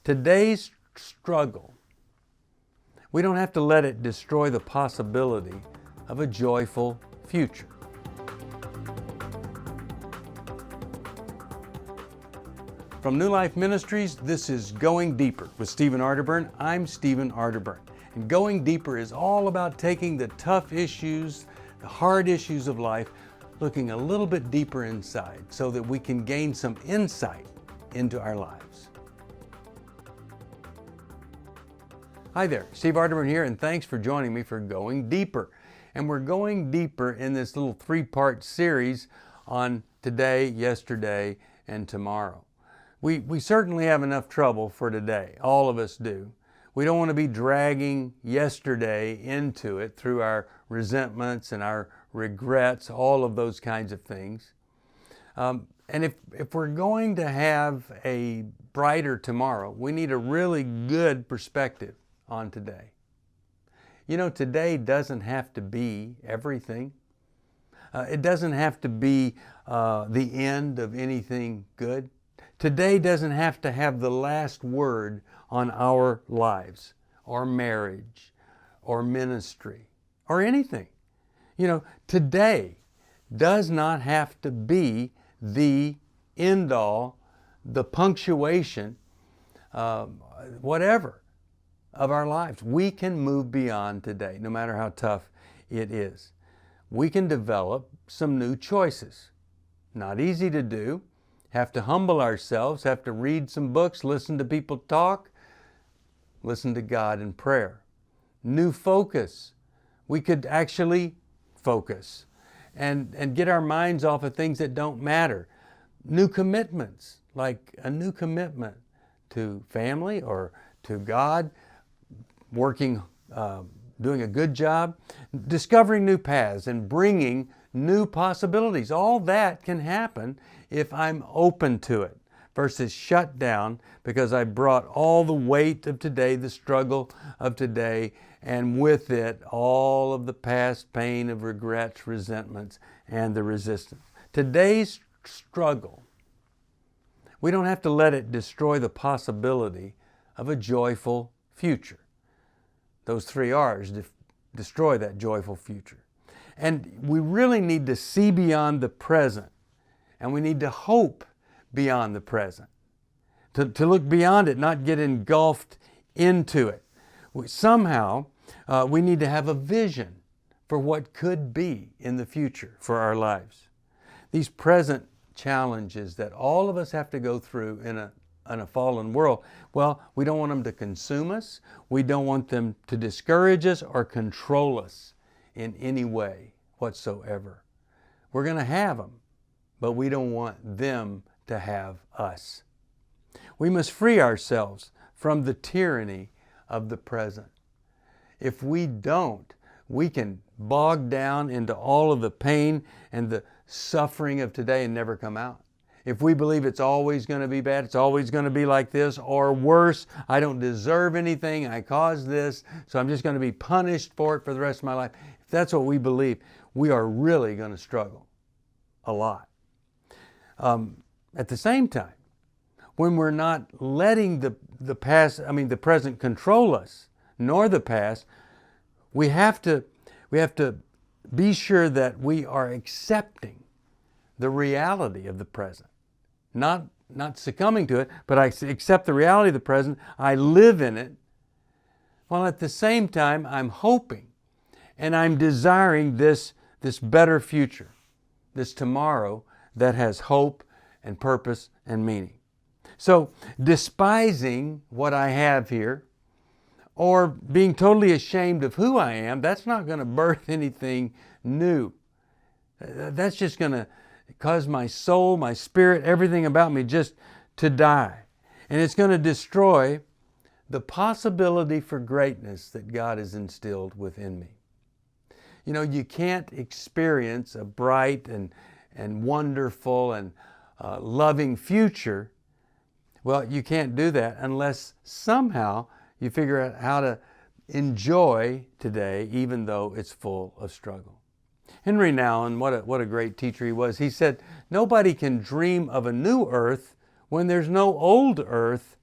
Today's struggle, we don't have to let it destroy the possibility of a joyful future. From New Life Ministries, this is Going Deeper with Stephen Arterburn. I'm Stephen Arterburn. And Going Deeper is all about taking the tough issues, the hard issues of life, looking a little bit deeper inside so that we can gain some insight into our lives. Hi there, Steve Arterburn here, and thanks for joining me for Going Deeper. And we're going deeper in this little three-part series on today, yesterday, and tomorrow. We certainly have enough trouble for today. All of us do. We don't want to be dragging yesterday into it through our resentments and our regrets, all of those kinds of things. And if we're going to have a brighter tomorrow, we need a really good perspective on today. You know, today doesn't have to be everything. It doesn't have to be the end of anything good. Today doesn't have to have the last word on our lives, or marriage, or ministry, or anything. You know, today does not have to be the end all, the punctuation, whatever, of our lives. We can move beyond today, no matter how tough it is. We can develop some new choices. Not easy to do. Have to humble ourselves, have to read some books, listen to people talk, listen to God in prayer. New focus. We could actually focus and get our minds off of things that don't matter. New commitments, like a new commitment to family or to God, working, doing a good job, discovering new paths and bringing new possibilities. All that can happen if I'm open to it versus shut down because I brought all the weight of today, the struggle of today, and with it all of the past pain of regrets, resentments, and the resistance. Today's struggle, we don't have to let it destroy the possibility of a joyful future. Those three R's destroy that joyful future. And we really need to see beyond the present, and we need to hope beyond the present. To look beyond it, not get engulfed into it. Somehow, we need to have a vision for what could be in the future for our lives. These present challenges that all of us have to go through in a fallen world, well, we don't want them to consume us. We don't want them to discourage us or control us in any way whatsoever. We're going to have them, but we don't want them to have us. We must free ourselves from the tyranny of the present. If we don't, we can bog down into all of the pain and the suffering of today and never come out. If we believe it's always going to be bad, it's always going to be like this, or worse, I don't deserve anything, I caused this, so I'm just going to be punished for it for the rest of my life. If that's what we believe, we are really going to struggle a lot. At the same time, when we're not letting the present control us, nor the past, we have to be sure that we are accepting the reality of the present. Not succumbing to it, but I accept the reality of the present. I live in it, while at the same time I'm hoping and I'm desiring this better future, this tomorrow that has hope and purpose and meaning. So despising what I have here or being totally ashamed of who I am, that's not going to birth anything new. That's just going to cause my soul, my spirit, everything about me just to die. And it's going to destroy the possibility for greatness that God has instilled within me. You know, you can't experience a bright and wonderful and loving future. Well, you can't do that unless somehow you figure out how to enjoy today, even though it's full of struggle. Henry Nouwen, what a great teacher he was, he said, nobody can dream of a new earth when there's no old earth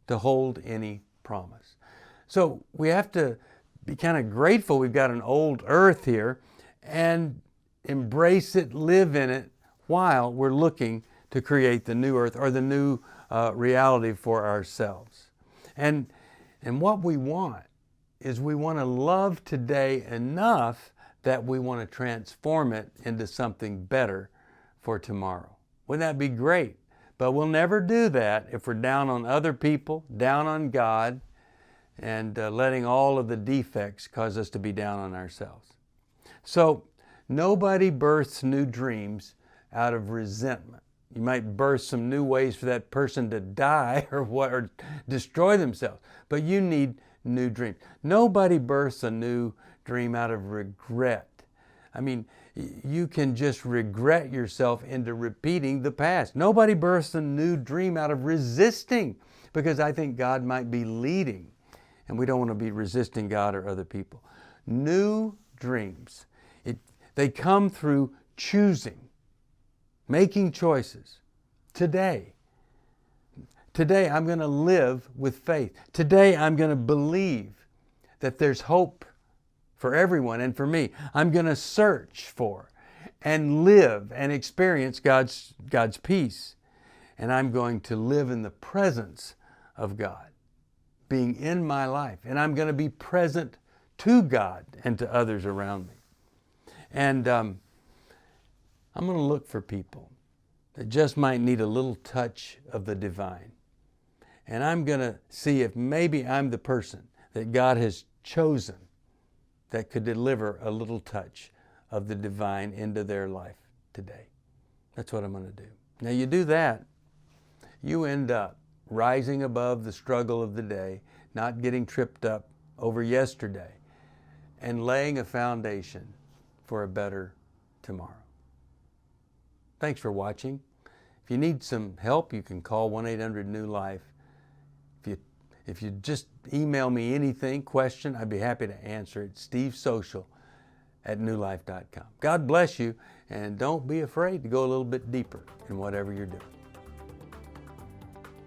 to hold any promise. So we have to be kind of grateful we've got an old earth here and embrace it, live in it, while we're looking to create the new earth or the new reality for ourselves. And what we want is we want to love today enough that we want to transform it into something better for tomorrow. Wouldn't that be great? But we'll never do that if we're down on other people, down on God, and letting all of the defects cause us to be down on ourselves. So nobody births new dreams out of resentment. You might birth some new ways for that person to die or destroy themselves, but you need new dreams. Nobody births a new dream out of regret. I mean, you can just regret yourself into repeating the past. Nobody births a new dream out of resisting, because I think God might be leading, and we don't want to be resisting God or other people. New dreams, they come through choosing, making choices. Today I'm going to live with faith. Today I'm going to believe that there's hope for everyone and for me. I'm going to search for and live and experience God's peace. And I'm going to live in the presence of God, being in my life. And I'm going to be present to God and to others around me. And I'm going to look for people that just might need a little touch of the divine. And I'm going to see if maybe I'm the person that God has chosen that could deliver a little touch of the divine into their life today. That's what I'm going to do. Now you do that, you end up rising above the struggle of the day, not getting tripped up over yesterday, and laying a foundation for a better tomorrow. Thanks for watching. If you need some help, you can call 1-800-NEW-LIFE. If you just email me anything, question, I'd be happy to answer it. stevesocial@newlife.com. God bless you, and don't be afraid to go a little bit deeper in whatever you're doing.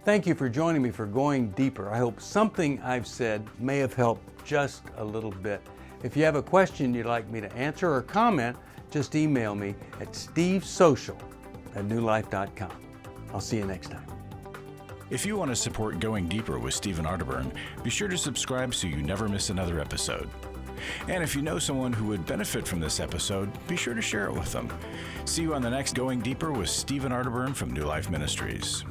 Thank you for joining me for Going Deeper. I hope something I've said may have helped just a little bit. If you have a question you'd like me to answer or comment, just email me at stevesocial@newlife.com. I'll see you next time. If you want to support Going Deeper with Stephen Arterburn, be sure to subscribe so you never miss another episode. And if you know someone who would benefit from this episode, be sure to share it with them. See you on the next Going Deeper with Stephen Arterburn from New Life Ministries.